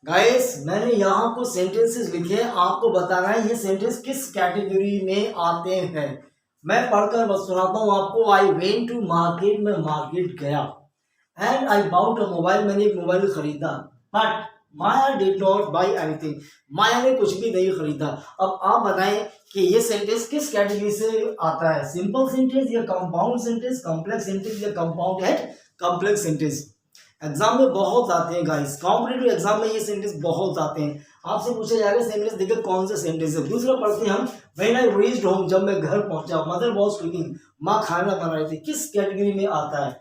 Guys, मैंने यहाँ कुछ सेंटेंसेस लिखे हैं, आपको बताना है ये सेंटेंस किस कैटेगरी में आते हैं। मैं पढ़कर बस सुनाता हूँ आपको। आई वेंट टू मार्केट, मैं मार्केट गया। And I bought a mobile, मैंने एक मोबाइल खरीदा। But Maya did not buy anything, Maya ने कुछ भी नहीं खरीदा। अब आप बताएं कि ये सेंटेंस किस कैटेगरी से आता है। सिंपल सेंटेंस या कंपाउंड सेंटेंस, कॉम्प्लेक्स सेंटेंस या compound and complex sentence. Exam में बहुत आते हैं गाइस, कॉम्पिटेटिव एग्जाम में ये सेंटेंस बहुत आते हैं। आपसे पूछा जाएगा सेंटेंस देखिए कौन सा सेंटेंस है। दूसरा पढ़ते हैं हम, व्हेन आई रीच्ड होम, जब मैं घर पहुंचा। मदर वाज कुकिंग, माँ खाना बना रही थी। किस कैटेगरी में आता है।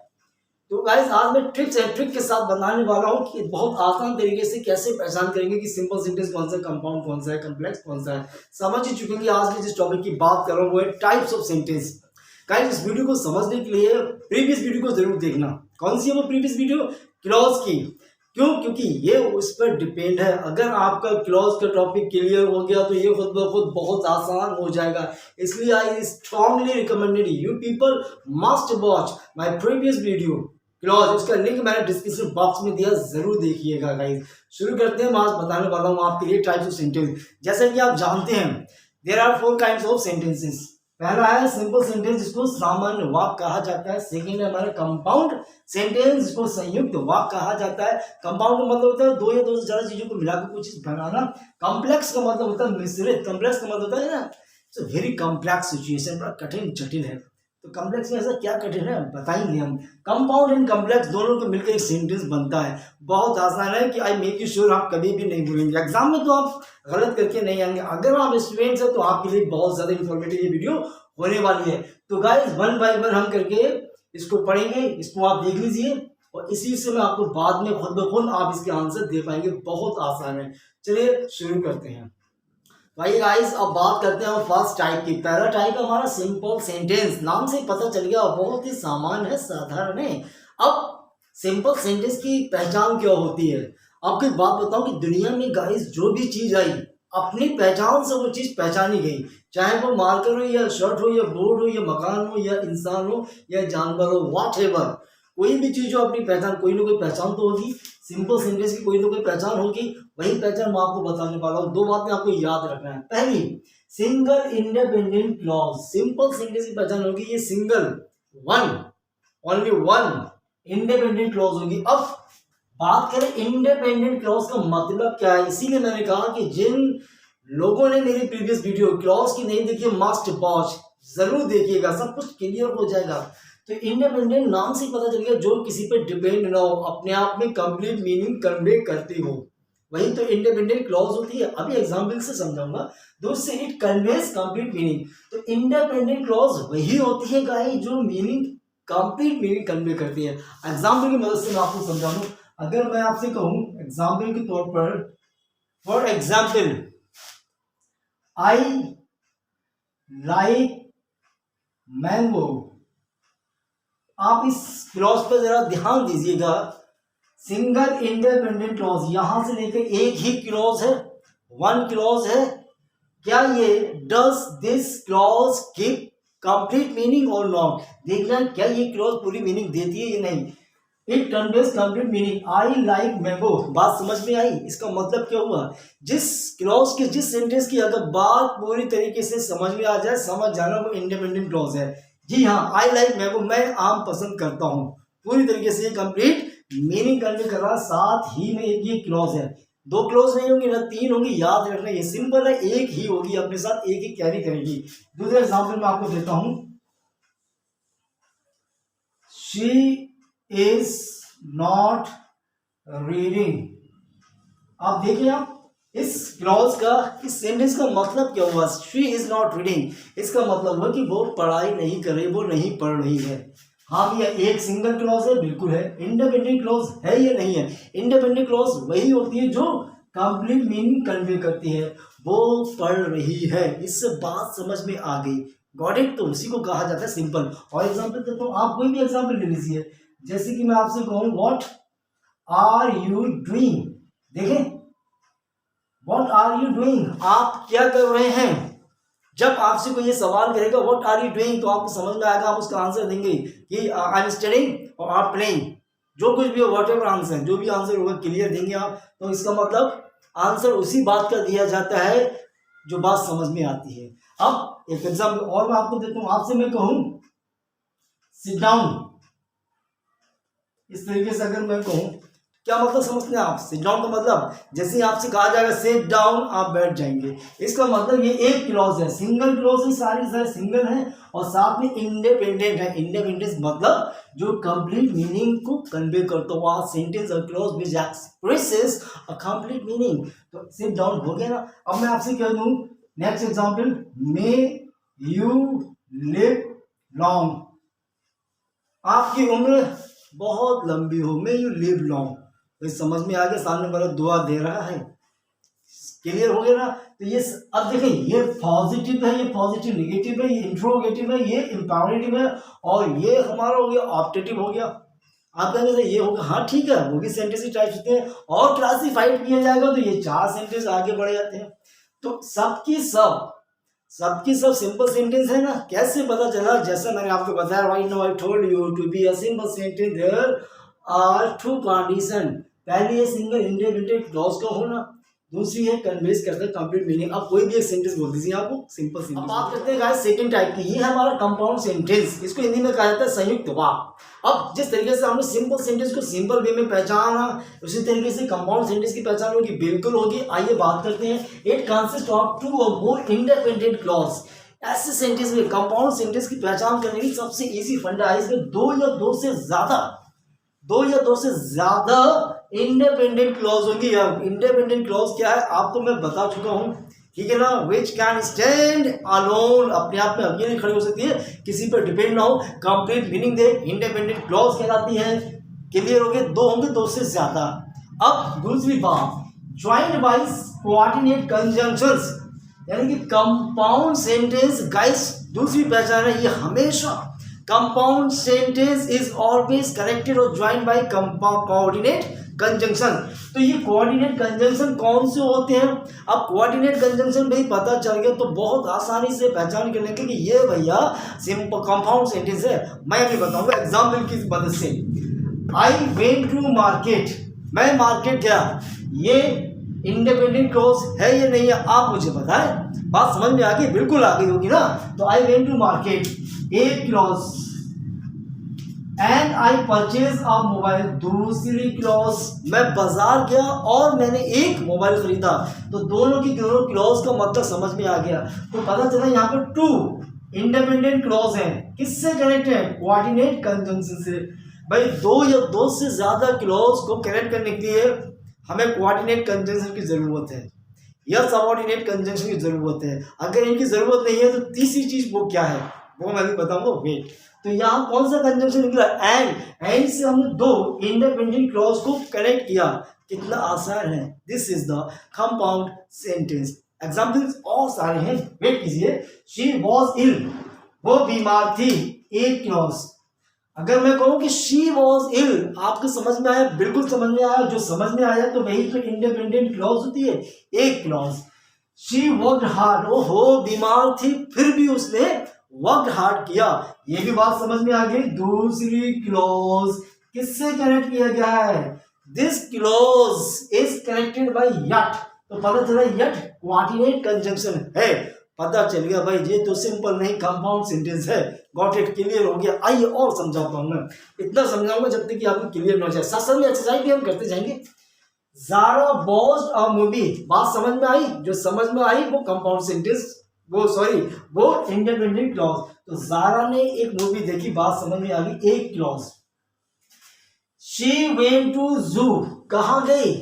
तो गाइस आज मैं ट्रिक के साथ बताने वाला हूँ कि बहुत आसान तरीके से कैसे पहचान करेंगे कि सिंपल सेंटेंस कौन सा है, कंपाउंड कौन सा है, कॉम्प्लेक्स कौन सा है। समझ ही चुके हैं। आज मैं जिस टॉपिक की बात कर रहा हूँ वो है टाइप्स ऑफ सेंटेंस। गाइस इस वीडियो को समझने के लिए प्रीवियस वीडियो को जरूर देखना। कौन सी है वो प्रीवियस वीडियो? क्लॉज की। क्यों? क्योंकि ये उस पर डिपेंड है। अगर आपका क्लॉज का टॉपिक क्लियर हो गया तो ये खुद ब खुद बहुत आसान हो जाएगा। इसलिए I strongly recommended you people must watch my previous video clause. इसका लिंक मैंने डिस्क्रिप्शन बॉक्स में दिया, जरूर देखिएगा गाइस। शुरू करते हैं। मैं आज बताने वाला हूँ आपके लिए टाइप्स ऑफ सेंटेंस। जैसे कि आप जानते हैं there are 4 kinds of sentences. पहला है सिंपल सेंटेंस जिसको सामान्य वाक्य कहा जाता है। सेकंड है हमारा कंपाउंड सेंटेंस जिसको संयुक्त वाक्य कहा जाता है। कंपाउंड का मतलब होता है दो या दो से ज्यादा चीजों को मिलाकर कुछ चीज बनाना। कॉम्प्लेक्स का मतलब होता है मिश्रित। कॉम्प्लेक्स का मतलब होता है ना इट्स वेरी कॉम्प्लेक्स सिचुएशन, बड़ा कठिन जटिल है। तो कॉम्प्लेक्स में ऐसा क्या कठिन है बताएंगे हम। कंपाउंड एंड कॉम्प्लेक्स दोनों के मिलकर एक सेंटेंस बनता है। बहुत आसान है कि आई मेक यू श्योर आप कभी भी नहीं भूलेंगे। एग्जाम में तो आप गलत करके नहीं आएंगे। अगर आप स्टूडेंट्स हैं तो आपके लिए बहुत ज्यादा इंफॉर्मेटिव ये वीडियो होने वाली है। तो गाइस वन बाय वन हम करके इसको पढ़ेंगे। इसको आप देख लीजिए और इसी से मैं आपको बाद में खुद ब खुद आप इसके आंसर दे पाएंगे। बहुत आसान है। चलिए शुरू करते हैं। भाई गाइस अब बात करते हैं फर्स्ट टाइप की। पहला टाइप हमारा सिंपल सेंटेंस। नाम से पता चल गया बहुत ही सामान्य है, साधारण है। अब सिंपल सेंटेंस की पहचान क्या होती है। आपको एक बात बताऊं कि दुनिया में गाइस जो भी चीज आई अपनी पहचान से वो चीज पहचानी गई। चाहे वो मार्कर हो या शर्ट हो या बोर्ड हो या मकान हो या इंसान हो या जानवर हो, व्हाटएवर कोई भी चीज हो अपनी पहचान, कोई ना कोई पहचान तो होगी। सिंपल सेंटेंस की कोई ना कोई पहचान होगी। वही पहचान मैं आपको बताने वाला हूँ। 2 बातें आपको याद रखना है। पहली, single independent clause. Simple sentence की पहचान होगी ये single, one, only one independent clause होगी। अब बात करें इंडिपेंडेंट क्लॉज का मतलब क्या है। इसीलिए मैंने कहा कि जिन लोगों ने मेरी प्रीवियस वीडियो क्लॉज की नहीं देखी मस्ट वॉच, जरूर देखिएगा, सब कुछ क्लियर हो जाएगा। तो इंडिपेंडेंट नाम से पता चल गया जो किसी पे डिपेंड ना हो, अपने आप में कंप्लीट मीनिंग कन्वे करती हो, वही तो इंडिपेंडेंट क्लॉज होती है। अभी एग्जाम्पल से समझाऊंगा। दूसरे इट कन्वेज कंप्लीट मीनिंग। तो इंडिपेंडेंट क्लॉज वही होती है गाइस जो मीनिंग कंप्लीट मीनिंग कन्वे करती है। एग्जाम्पल की मदद से मैं आपको समझाऊं। अगर मैं आपसे कहूं एग्जाम्पल के तौर पर, for example I like mango. आप इस क्लॉज पर जरा ध्यान दीजिएगा। सिंगल इंडिपेंडेंट क्लॉज, यहां से लेकर एक ही क्लॉज है, वन क्लॉज है। क्या ये does this clause give complete meaning और नॉट। देखना क्या ये क्लॉज पूरी मीनिंग देती है या नहीं। It conveys complete meaning. I like mango, बात समझ में आई। इसका मतलब क्या हुआ, जिस क्लॉज की जिस सेंटेंस की अगर बात पूरी तरीके से समझ में आ जाए, समझ जाना वो इंडिपेंडेंट क्लॉज है। जी हाँ, आई लाइक मैंगो, मैं आम पसंद करता हूँ, पूरी तरीके से कंप्लीट मीनिंग कन्वे कर रहा। साथ ही में एक ये क्लॉज है। 2 क्लॉज नहीं होंगे ना 3 होंगी, याद रखना ये सिंपल है। एक ही होगी, अपने साथ एक ही कैरी करेगी। दूसरा एग्जाम्पल मैं आपको देता हूं। She is not reading. आप देखिए, आप इस क्लॉज का, इस सेंटेंस का मतलब क्या हुआ। शी इज नॉट रीडिंग, इसका मतलब हुआ कि वो पढ़ाई नहीं कर रही, वो नहीं पढ़ रही है। हाँ भैया, एक सिंगल क्लॉज है, बिल्कुल है। इंडिपेंडेंट क्लॉज है या नहीं है। इंडिपेंडेंट क्लॉज वही होती है जो कंप्लीट मीनिंग कन्वे करती है। वो पढ़ रही है, इससे बात समझ में आ गई। Got it. तो उसी को कहा जाता है सिंपल। और एग्जाम्पल देता हूँ, आप कोई भी एग्जाम्पल ले लीजिए। जैसे कि मैं आपसे कहूँ व्हाट आर यू डूइंग। देखें, व्हाट आर यू डूइंग, आप क्या कर रहे हैं। जब आपसे कोई ये सवाल करेगा व्हाट आर यू डूइंग, तो आपको समझ में आएगा, आप उसका आंसर देंगे कि आई एम स्टडिंग और आप प्लेइंग, जो कुछ भी हो वॉट एवर आंसर, जो भी आंसर होगा क्लियर देंगे आप। तो इसका मतलब आंसर उसी बात का दिया जाता है जो बात समझ में आती है। अब एक एग्जाम्पल और मैं आपको देता हूँ। आपसे मैं कहूँ सिट डाउन, इस तरीके से अगर मैं कहूँ, क्या मतलब समझते हैं आप? सिट डाउन का मतलब जैसे ही आपसे कहा जाएगा सिट डाउन, आप बैठ जाएंगे। इसका मतलब ये एक क्लॉज है, सिंगल क्लॉज है, सारे सिंगल है और साथ में इंडिपेंडेंट है। इंडिपेंडेंट मतलब जो कंप्लीट मीनिंग को कन्वे करता हुआ सेंटेंस और clause which expresses a complete meaning. तो सिट डाउन हो गया ना। अब मैं आपसे कह दूं next example, may you live long, आपकी उम्र बहुत लंबी हो, मे यू लिव लॉन्ग। तो समझ में आ गया, सामने वाला दुआ दे रहा है, क्लियर हो गया ना। तो ये अब देखें, ये पॉजिटिव है, ये पॉजिटिव नेगेटिव है, ये इंट्रोगेटिव है, ये इंपैरेटिव है और ये हमारा हो गया ऑप्टेटिव हो गया। आप कहेंगे ये होगा, हाँ ठीक है, वो भी सेंटेंस ही टाइप होते हैं और क्लासिफाइड किया जाएगा तो ये 4 सेंटेंस आगे बढ़ जाते हैं। तो सबकी सब सिंपल सेंटेंस है ना। कैसे पता चला? जैसा मैंने आपको बताया, right now I told you to be a simple sentence there are 2 condition. पहली है सिंगल इंडिपेंडेंट क्लॉज का होना, दूसरी है कन्वेस करते हैं कंप्लीट मीनिंग। अब कोई भी एक सेंटेंस बोल दीजिए आपको सिंपल सेंटेंस। अब बात करते हैं गाइस सेकंड टाइप की, ये है हमारा कंपाउंड सेंटेंस, इसको हिंदी में कहा जाता है संयुक्त वाक्य। अब जिस तरीके से हमने सिंपल सेंटेंस को सिंपल वे में पहचाना, उसी तरीके से कंपाउंड सेंटेंस की पहचान होगी, बिल्कुल होगी। आइए बात करते हैं। इट कंसिस्ट ऑफ 2 और मोर इंडिपेंडेंट क्लॉज। ऐसे सेंटेंस में कंपाउंड सेंटेंस की पहचान करने की सबसे इजी फंडा है, इसमें 2 या 2 से ज्यादा इंडिपेंडेंट क्लॉज होंगी। इंडिपेंडेंट क्लॉज क्या है आपको मैं बता चुका हूं, ठीक है ना। विच कैन स्टैंड अलोन, अपने आप में अकेले खड़ी हो सकती है, किसी पर डिपेंड ना हो, कंप्लीट मीनिंग दे, इंडिपेंडेंट क्लॉज कहलाती है। क्लियर हो गए? 2 होंगे, 2 से ज्यादा। अब दूसरी बात, ज्वाइंट बाय कोऑर्डिनेट कंजंक्शंस, यानी कि कंपाउंड सेंटेंस गाइस दूसरी पहचान है, ये हमेशा compound sentence is always connected और ज्वाइंट बाय कोऑर्डिनेट कंजंक्शन। तो ये कोऑर्डिनेट कंजंक्शन कौन से होते हैं? अब कोऑर्डिनेट कंजंक्शन भाई पता चल गया तो बहुत आसानी से पहचान कर लेंगे कि ये भैया सिंपल कंपाउंड सेंटेंस है। मैं अभी बताऊंगा एग्जाम्पल की मदद से। आई वेंट टू मार्केट, मैं मार्केट गया, ये इंडिपेंडेंट क्लॉज है या नहीं है आप मुझे बताएं। बात समझ में आ गई? बिल्कुल आ गई होगी ना। तो आई वेंट टू मार्केट, एक clause, and I purchase a mobile, दूसरी क्लॉज, मैं बाजार गया और मैंने एक मोबाइल खरीदा। तो दोनों क्लॉज का मतलब समझ में आ गया। तो पता चला यहाँ पर 2 इंडिपेंडेंट क्लॉज हैं, किससे कनेक्ट है? कोऑर्डिनेट कंजंक्शन से। भाई 2 या 2 से ज्यादा क्लॉज को कनेक्ट करने के लिए हमें कोऑर्डिनेट कंजंक्शन की जरूरत है या सबऑर्डिनेट कंजंक्शन की जरूरत है। अगर इनकी जरूरत नहीं है तो तीसरी चीज वो क्या है वो मैं भी बताऊंगा, वेट। तो यहाँ कौन सा कंजंक्शन निकला? एंड से हमने 2 इंडिपेंडेंट क्लॉज को कनेक्ट किया। कितना आसान है। This is the compound sentence. Examples और सारे हैं, वेट कीजिए। शी वॉज इल, वो बीमार थी, एक क्लॉज। अगर मैं कहूं कि शी वॉज इल, आपको समझ में आया? बिल्कुल समझ में आया। जो समझ में आया तो वही तो इंडिपेंडेंट क्लॉज होती है, एक क्लॉज। शी वर्कड हार्ड, ओहो बीमार थी फिर भी उसने वर्कड हार्ड किया, ये भी बात समझ में आ गई। दूसरी क्लॉज किससे कनेक्ट किया गया है? This clause is connected by yet. तो पता चला यट कोऑर्डिनेट कंजंक्शन है। पता चल गया भाई ये तो सिंपल नहीं कंपाउंड सेंटेंस है। Got it? क्लियर हो गया। आइए और समझाता हूं मैं, इतना समझाऊंगा जब तक कि आपको क्लियर ना हो जाए। साथ साथ में एक्सरसाइज भी हम करते जाएंगे। ज़ारा वॉच्ड अ मूवी, बात समझ में आई? जो समझ में आई वो कंपाउंड सेंटेंस, वो इंडिपेंडेंट क्लॉज। तो ज़ारा ने एक मूवी देखी, बात समझ में आ गई, एक क्लॉज। शी वेंट टू जू, कहाँ गई?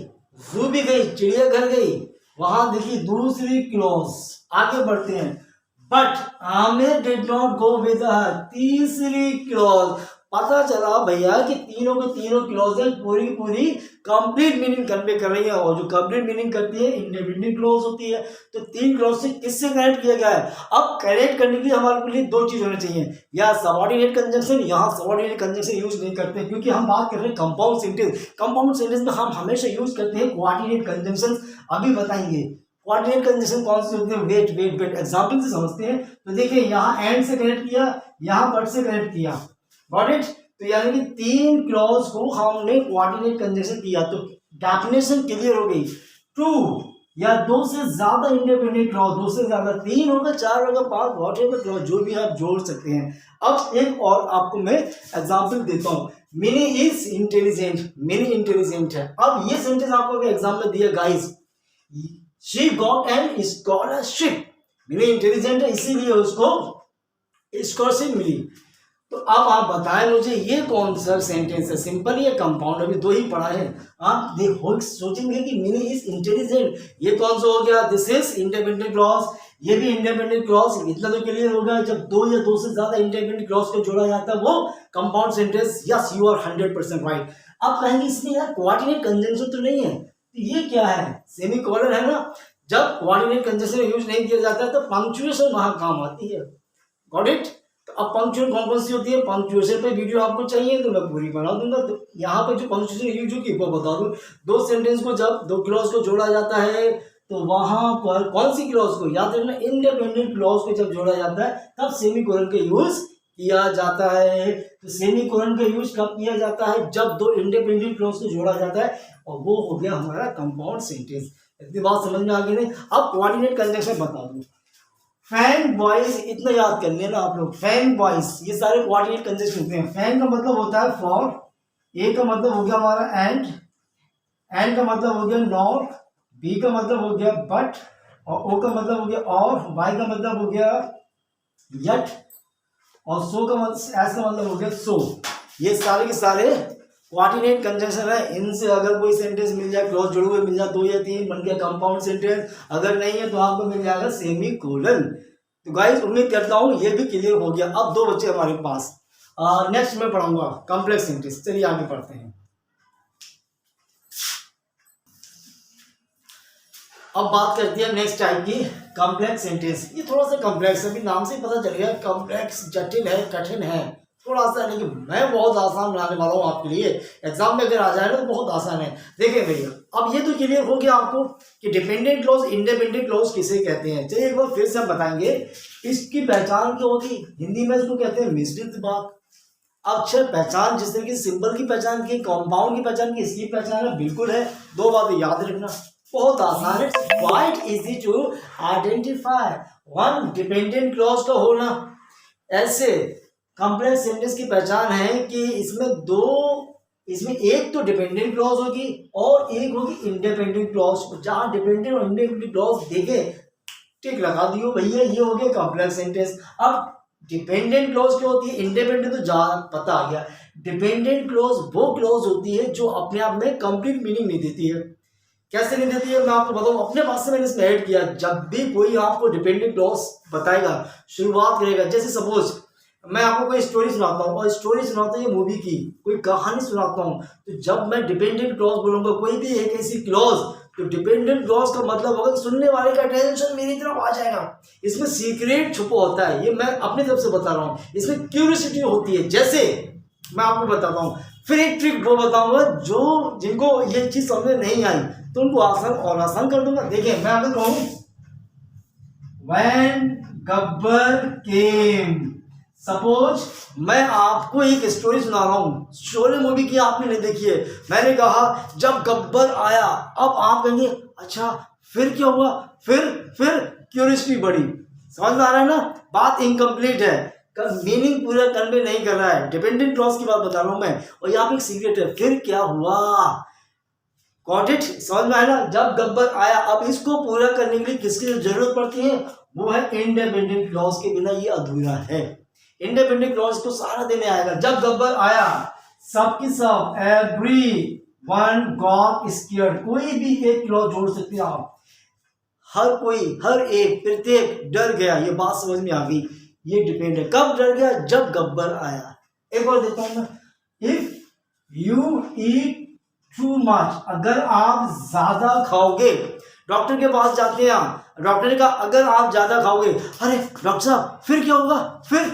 जू भी गई, चिड़ियाघर गई, वहां देखी, दूसरी क्लॉज। आगे बढ़ते हैं। But Aamir did not go with her, तीसरी क्लॉज। पता चला भैया कि तीनों के तीनों क्लॉजेज पूरी कंप्लीट मीनिंग कन्वे कर रही है और जो कंप्लीट मीनिंग करती है इंडिपेंडेंट क्लॉज होती है। तो 3 क्लॉज से किससे कनेक्ट किया गया है? अब कनेक्ट करने के लिए हमारे लिए 2 चीज होनी चाहिए, या सबऑर्डिनेट कंजंक्शन। यहाँ सबऑर्डिनेट कंजंक्शन यूज नहीं करते क्योंकि हम बात कर रहे हैं कंपाउंड सेंटेंस। कंपाउंड सेंटेंस में हम हमेशा यूज करते हैं कोऑर्डिनेट कंजंक्शन, अभी बताएंगे। कोऑर्डिनेट कंजंक्शन कौन सी होती है? वेट वेट वेट, एग्जांपल से समझते हैं। तो देखिए यहाँ एंड से कनेक्ट किया, यहाँ बट से कनेक्ट किया, गॉट इट। तो यानी कि 3 क्लॉज को हमने कोऑर्डिनेट कंजंक्शन किया, तो डेफिनेशन क्लियर हो गई। 2 या 2 से ज्यादा इंडिपेंडेंट क्लॉज, 2 से ज्यादा, 3 होगा, 4 होगा, 5, व्हाटएवर क्लॉज जो भी आप जोड़ सकते हैं। अब एक और आपको मैं एग्जांपल देता हूँ। Mini is intelligent, mini intelligent है। अब ये सेंटेंस आपको एग्जाम में दिया guys, she got an scholarship, mini intelligent है इसीलिए उसको स्कॉलरशिप मिली। तो अब आप बताएं मुझे ये कौन सा सेंटेंस है, सिंपल या कंपाउंड? अभी 2 ही पढ़ा है। आप देखो सोचेंगे कि मिनी इज इंटेलिजेंट, ये कौन सा हो गया? दिस इज इंडिपेंडेंट क्लॉज, ये भी इंडिपेंडेंट क्लॉज। इतना तो क्लियर हो गया, जब 2 या 2 से ज्यादा इंडिपेंडेंट क्लॉज को जोड़ा जाता है वो compound sentence. Yes you are 100% right. अब कहेंगे इसमें यार कोऑर्डिनेट कंजंक्शन तो नहीं है, तो ये क्या है? सेमीकोलन है ना। जब कोऑर्डिनेट कंजंक्शन यूज नहीं किया जाता है तो पंक्चुएशन वहां काम आती है, गॉट इट। तो अब पंक्चुएशन कौन कौन सी होती है? पंक्चुएशन पे वीडियो आपको चाहिए तो मैं पूरी बना दूंगा। तो यहाँ पे जो पंक्चुएशन यूज होगी वो बता दूं। 2 सेंटेंस को जब 2 क्लॉज को जोड़ा जाता है तो वहां पर कौन सी क्लॉज को, याद रखना इंडिपेंडेंट क्लॉज को जब जोड़ा जाता है तब सेमीकोलन का यूज किया जाता है। तो सेमीकोलन का यूज कब किया जाता है? जब 2 इंडिपेंडेंट क्लॉज को जोड़ा जाता है, और वो हो गया हमारा कंपाउंड सेंटेंस। इतनी बात समझ में आ गई नहीं? अब कोऑर्डिनेट कंजंक्शन बता दूं। फैन बॉयज, इतना याद कर लेना आप लोग, फैन बॉयज ये सारे कोऑर्डिनेट कंजंक्शन होते हैं। फैन का मतलब होता है फॉर, ए का मतलब हो गया हमारा एंड, एंड का मतलब हो गया नॉट, बी का मतलब हो गया बट, और ओ का मतलब हो गया और, वाई का मतलब हो गया यट, और सो का मतलब, एस का मतलब हो गया सो। ये सारे के सारे कोऑर्डिनेट कंजंक्शन है। इनसे अगर कोई सेंटेंस मिल जाए, क्लॉज जुड़े हुए मिल जाए, 2 या 3 बन गया कंपाउंड सेंटेंस। अगर नहीं है तो आपको मिल जाएगा सेमीकोलन। तो गाइस उम्मीद करता हूं ये भी क्लियर हो गया। अब 2 बच्चे हमारे पास, नेक्स्ट मैं पढ़ाऊंगा कॉम्प्लेक्स सेंटेंस। चलिए आगे पढ़ते हैं। अब बात करते हैं नेक्स्ट टाइप की, कॉम्प्लेक्स सेंटेंस। ये थोड़ा सा कॉम्प्लेक्स है, अभी नाम से पता चल गया कॉम्प्लेक्स, जटिल है, कठिन है थोड़ा सा, लेकिन मैं बहुत आसान बनाने वाला हूँ आपके लिए। एग्जाम में अगर आ जाए ना तो बहुत आसान है। देखिए भैया, अब ये तो क्लियर हो गया आपको कि डिपेंडेंट क्लॉज इंडिपेंडेंट क्लॉज किसे कहते हैं। चलिए एक बार फिर से हम बताएंगे इसकी पहचान क्या होगी। हिंदी में इसको कहते हैं मिश्रित वाक्य। अक्षर पहचान, जिस तरीके से सिंबल की पहचान की, कंपाउंड की पहचान की, इसकी पहचान है, बिल्कुल है। 2 बातें याद रखना, बहुत आसान है, quite easy to identify. 1 dependent clause का होना। ऐसे कॉम्प्लेक्स सेंटेंस की पहचान है कि इसमें एक तो डिपेंडेंट क्लॉज होगी और एक होगी इंडिपेंडेंट क्लॉज। जहां डिपेंडेंट और इंडिपेंडेंट क्लॉज देखे टिक लगा दियो भैया, ये हो गया कॉम्प्लेक्स सेंटेंस। अब डिपेंडेंट क्लॉज क्या होती है, इंडिपेंडेंट तो पता आ गया। डिपेंडेंट क्लॉज वो क्लॉज होती है जो अपने आप में कंप्लीट मीनिंग नहीं देती है। कैसे नहीं देती है मैं आपको बताऊं, अपने पास से मैंने इसमें ऐड किया। जब भी कोई आपको डिपेंडेंट क्लॉज बताएगा, शुरुआत करेगा, जैसे सपोज मैं आपको कोई स्टोरी सुनाता हूँ और स्टोरी सुनाता हूँ ये मूवी की, कोई कहानी सुनाता हूँ, तो जब मैं डिपेंडेंट क्लॉज बोलूंगा कोई भी एक ऐसी क्लॉज, तो डिपेंडेंट क्लॉज का मतलब होगा सुनने वाले का अटेंशन मेरी तरफ आ जाएगा। इसमें सीक्रेट छुपा होता है, ये मैं अपनी तरफ से बता रहा हूँ। इसमें क्यूरियोसिटी होती है। जैसे मैं आपको बताता हूँ, फिर एक ट्रिक वो बताऊंगा जो जिनको ये चीज समझ नहीं आई तो उनको आसान और आसान कर दूंगा। देखिए मैं अगर कहूँ व्हेन गब्बर केम, सपोज मैं आपको एक स्टोरी सुना रहा हूं, शोले मूवी की आपने नहीं देखी है, मैंने कहा जब गब्बर आया। अब आप कहेंगे अच्छा फिर क्या हुआ, फिर क्यूरियोसिटी बढ़ी। समझ में आ रहा है ना, बात इनकम्प्लीट है, मीनिंग पूरा कन्वे नहीं कर रहा है। डिपेंडेंट क्लॉज की बात बता रहा हूं मैं, और यहाँ पे एक सीक्रेट है, फिर क्या हुआ, गॉट इट, समझ में आया ना। जब गब्बर आया, अब इसको पूरा करने के लिए किसकी जरूरत पड़ती है, वो है इंडिपेंडेंट क्लॉज के बिना ये अधूरा है। इंडिपेंडेंट क्लॉज को सारा देने आएगा। जब गब्बर आया, सबकी सब, एवरी वन गॉट स्केयर्ड, कोई भी एक क्लॉज जोड़ सकते हैं आप, हर कोई, हर एक, प्रत्येक डर गया। ये बात समझ में आ गई, ये डिपेंड है। कब डर गया, जब गब्बर आया। एक और देता हूं मैं, if you eat too much, अगर आप ज्यादा खाओगे, डॉक्टर के पास जाते हैं आप, डॉक्टर ने कहा अगर आप ज्यादा खाओगे, अरे डॉक्टर साहब फिर क्या होगा, फिर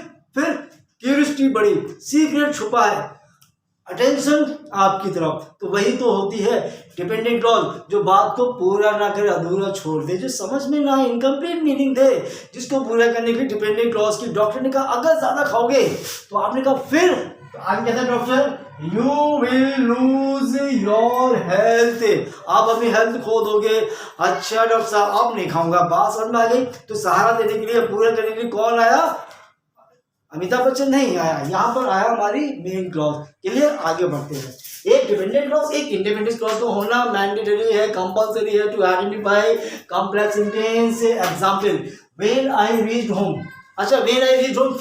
क्यूरियोसिटी बढ़ी, सीक्रेट छुपा है, अटेंशन आपकी तरफ, तो वही तो होती है डिपेंडेंट क्लॉज, जो बात को पूरा ना करे, अधूरा छोड़ दे, जो समझ में ना इनकम्प्लीट मीनिंग दे, जिसको पूरा करने के लिए डिपेंडेंट क्लॉज की। डॉक्टर ने कहा अगर ज्यादा खाओगे, तो आपने कहा फिर, तो आगे कहता है doctor you will lose your health, आप अपनी हेल्थ खो दोगे। अच्छा डॉक्टर साहब अब नहीं खाऊंगा, बात समझ में आ गई। तो सहारा देने के लिए, पूरा करने के लिए कौन आया? अमिताभ बच्चन नहीं आया, यहाँ पर आया हमारी मेन क्लॉज। क्लियर, आगे बढ़ते हैं। एक डिपेंडेंट क्लॉज, एक इंडिपेंडेंट क्लॉज को होना मैंडेटरी है, कंपल्सरी है to identify complex sentence. Example, when I reached home. अच्छा, व्हेन आई रीच्ड होम,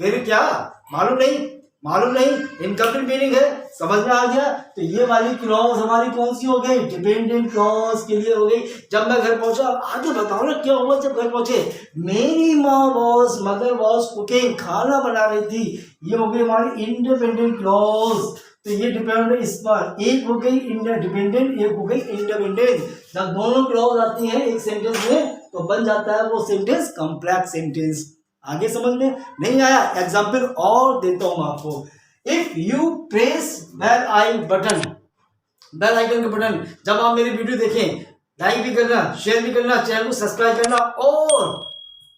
फिर क्या? मालूम नहीं, इनकम्प्लीट मीनिंग है, समझ में आ गया। तो ये वाली क्लॉज हमारी कौन सी हो गई? डिपेंडेंट क्लॉज क्लियर हो गई। जब मैं घर पहुंचा, आगे बताओ ना क्या हुआ जब घर पहुंचे। मेरी मदर वॉज कुकिंग, खाना बना रही थी, ये हो गई हमारी इंडिपेंडेंट क्लॉज। तो ये डिपेंड इस पर, एक हो गई डिपेंडेंट, एक हो गई इंडिपेंडेंट। जब दोनों क्लॉज आती है एक सेंटेंस में, तो बन जाता है वो सेंटेंस कॉम्प्लेक्स सेंटेंस। आगे समझ में नहीं आया? एग्जाम्पल और देता हूं आपको। If you press bell icon के बटन, जब आप मेरी वीडियो देखें, लाइक भी करना, शेयर भी करना, चैनल को सब्सक्राइब करना, और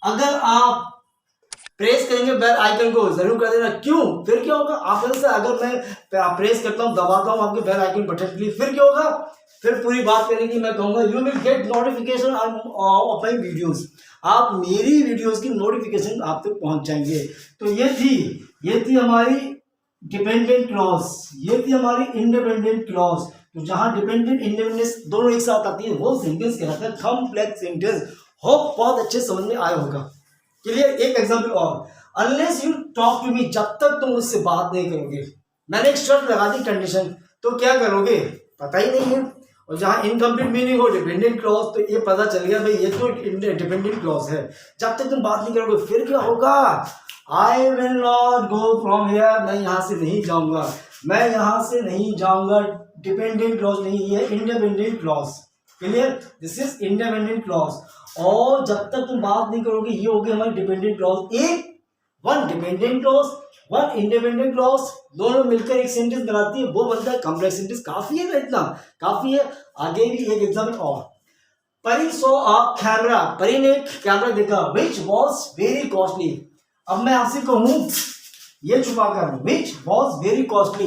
अगर आप प्रेस करेंगे बेल आइकन को जरूर कर देना। क्यों? फिर क्या होगा? आप से अगर मैं प्रेस करता हूं, दबाता हूं आपके बेल आइकन बटन के लिए, फिर क्या होगा? फिर पूरी बात करने की मैं कहूंगा, you will get notification of my videos, आप मेरी वीडियोस की नोटिफिकेशन आप तक पहुंच जाएंगे। तो ये थी हमारी डिपेंडेंट क्लॉज, ये थी हमारी इंडिपेंडेंट क्लॉज। तो जहां डिपेंडेंट इंडिपेंडेंस दोनों एक साथ आती है, वो सेंटेंस कहलाता है कॉम्प्लेक्स सेंटेंस। होप बहुत अच्छे समझ में आया होगा। क्लियर? एक एग्जांपल और, unless you talk to me, जब तक तुम मुझसे बात नहीं करोगे। मैंने एक शर्त लगा दी, कंडीशन, तो क्या करोगे? पता ही नहीं है। और जहां इनकम्प्लीट मीनिंग हो डिपेंडेंट क्लॉज, तो ये पता चल गया भाई ये तो डिपेंडेंट क्लॉज है। जब तक तुम बात नहीं करोगे, फिर क्या होगा? I will not go from here, मैं यहां से नहीं जाऊंगा, मैं यहां से नहीं जाऊंगा। डिपेंडेंट क्लॉज नहीं, ये independent clause. Clear? This is independent clause. और जब तक तुम बात नहीं करोगे, ये हो गई हमारी डिपेंडेंट क्लॉज। एक one dependent clause, one independent clause, दोनों मिलकर एक सेंटेंस बनाती है, वो बनता है कॉम्प्लेक्स सेंटेंस। काफी है ना? इतना काफी है। आगे भी एक एग्जांपल और, परी सो अ कैमरा, परी ने एक कैमरा देखा, विच वॉज वेरी कॉस्टली। अब मैं आपसे कहूं, ये छुपा कर, विच वॉज वेरी कॉस्टली,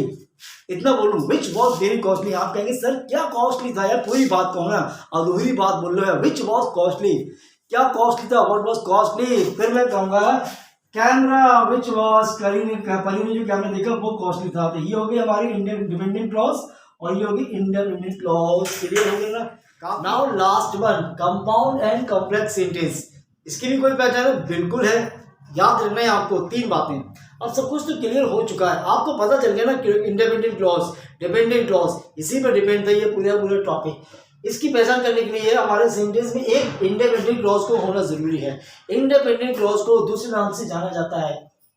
इतना बोलूं विच वॉज वेरी कॉस्टली, आप कहेंगे सर क्या कॉस्टली था यार, पूरी बात कहो ना, अधूरी बात बोल रहे हो। विच वॉज कॉस्टली, क्या कॉस्टली था? What was costly? फिर मैं कहूंगा कैमरा विच वॉज, परी ने जो कैमरा देखा वो कॉस्टली था। तो ये हो गई हमारी डिपेंडेंट क्लॉज, और ये होगी इंडिपेंडेंट क्लॉज। क्लियर हो गया ना? Now last one, compound and complex sentence. इसकी भी कोई पहचान है? बिल्कुल है। याद रखना है आपको 3 बातें। अब सब कुछ तो क्लियर हो चुका है, आपको पता चल गया ना इंडिपेंडेंट क्लॉज, डिपेंडेंट क्लॉज, इसी पर डिपेंड था ये पूरा टॉपिक। इसकी पहचान करने के लिए हमारे सेंटेंस में एक इंडिपेंडेंट क्लॉज को होना जरूरी है। इंडिपेंडेंट क्लॉज को दूसरे नाम से जाना जाता है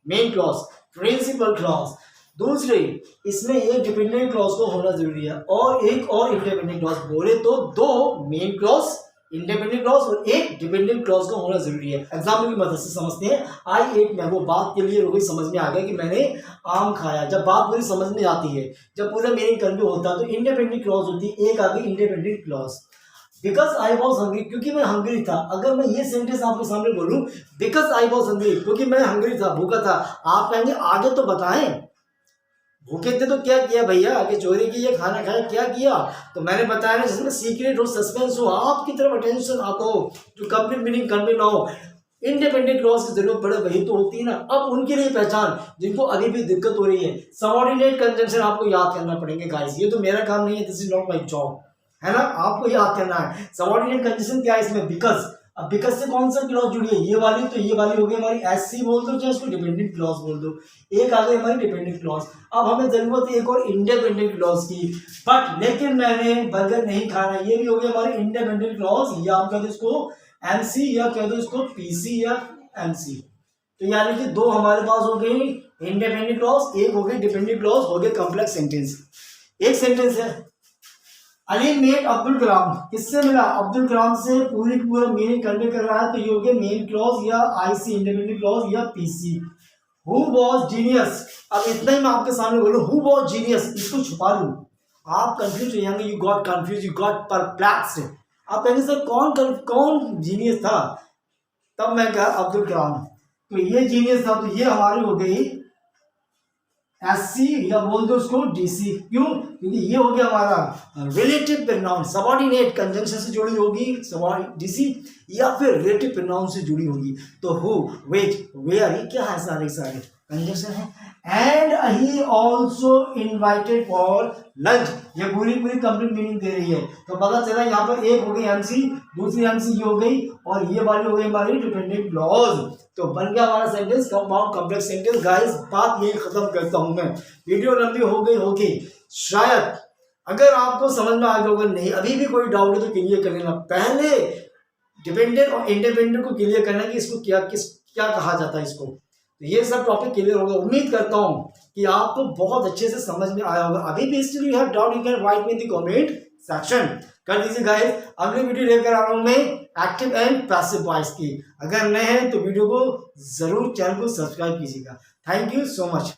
मेन क्लॉज, प्रिंसिपल क्लॉज। दूसरे, इसमें एक डिपेंडेंट क्लॉज को होना जरूरी है, और एक और इंडिपेंडेंट क्लॉज। बोले तो 2 मेन क्लॉज इंडिपेंडेंट क्लॉज और एक डिपेंडेंट क्लॉज का होना जरूरी है। एग्जाम्पल की मदद से समझते हैं। आई एट मैंगो, बात के लिए समझ में आ गया कि मैंने आम खाया। जब बात पूरी समझ में आती है, जब पूरा मीनिंग कन्वे होता है, तो इंडिपेंडेंट क्लॉज होती है, एक आगे independent clause. Because I was hungry, क्योंकि मैं हंग्री था। अगर मैं ये सेंटेंस आपके सामने बोलूं, बिकॉज आई वॉज हंग्री, क्योंकि मैं हंग्री था, भूखा था, आप कहेंगे आगे तो बताएं, भूखे थे तो क्या किया भैया, आगे चोरी की या खाना खाया, क्या किया? तो मैंने बताया ना, जिसमें सीक्रेट हो, सस्पेंस हो, आपकी तरफ अटेंशन आता हो, जो कंप्लीट मीनिंग कन्वे ना हो, इंडिपेंडेंट क्लॉज की जरूरत पड़े, वही तो होती है ना। अब उनके लिए पहचान, जिनको अभी भी दिक्कत हो रही है, सबऑर्डिनेट कंजंक्शन आपको याद करना पड़ेंगे गाइस। ये तो मेरा काम नहीं है, this is not my job, है ना, आपको याद करना है। सबऑर्डिनेट कंजंक्शन क्या है इसमें? बिकॉज। अब बिकॉज से कौन सा क्लॉज जुड़ी है? ये वाली। तो ये वाली हो गई हमारी एससी बोल दो, चाहे उसको डिपेंडेंट क्लॉज बोल दो, एक आ गई हमारी डिपेंडेंट क्लॉज। अब हमें जरूरत है एक और इंडिपेंडेंट क्लॉज की, बट लेकिन मैंने बर्गर नहीं खाना, ये भी हो गई हमारी इंडिपेंडेंट क्लॉज, या आप कह दो इसको एमसी, या कह दो इसको पीसी या एमसी। तो यानी कि 2 हमारे पास हो गई इंडिपेंडेंट क्लॉज, एक हो गई डिपेंडेंट क्लॉज, हो गए कॉम्प्लेक्स सेंटेंस। एक सेंटेंस है, अली मेट अब्दुल कलाम, किससे मिला? अब्दुल कलाम से, पूरा मीनिंग कन्वे कर रहा है, तो ये हो गया मेन क्लॉज या आईसी इंडिपेंडेंट क्लॉज या पीसी। Who was genius. अब इतना ही मैं आपके सामने बोलूं, हु वॉज जीनियस, इसको छुपा लूं, आप कंफ्यूज हो जाएंगे, you got confuse, you got perplexed. आप कहेंगे सर कौन जीनियस था, तब मैं कहा अब्दुल कलाम। तो ये जीनियस था, तो ये हमारी हो गई एससी, या बोल दो उसको डीसी। क्यों? क्योंकि ये हो गया हमारा रिलेटिव प्रोनाउन, सबऑर्डिनेट कंजंक्शन से जुड़ी होगी डीसी, या फिर रिलेटिव प्रोनाउन से जुड़ी होगी। तो हु, व्हिच, वेयर, ये क्या है, सारे सारे कंजंक्शन है। And he also invited for lunch, ये पूरी कंप्लीट मीनिंग दे रही है। तो पता चला यहाँ पर एक हो गई एमसी, दूसरी एमसी ये हो गई, और ये वाली हो गई हमारी डिपेंडेंट क्लॉज। तो बन गया हमारा sentence compound complex sentence. Guys बात यही खत्म करता हूं मैं, वीडियो लंबी हो गई होगी शायद, अगर आपको समझ में आ गया होगा, नहीं अभी भी कोई डाउट है तो क्लियर कर लेना। पहले डिपेंडेंट और इंडिपेंडेंट को क्लियर करना कि इसको क्या कहा जाता है इसको। तो ये सब टॉपिक क्लियर होगा, उम्मीद करता हूं कि आपको बहुत अच्छे से समझ में आया होगा। अभी भी still you have doubt, you can write me in the comment section, कर दीजिए गाइस। अगली वीडियो लेकर आ रहा हूं मैं एक्टिव एंड पैसिव वॉइस की। अगर नए हैं तो वीडियो को जरूर, चैनल को सब्सक्राइब कीजिएगा। Thank you so much.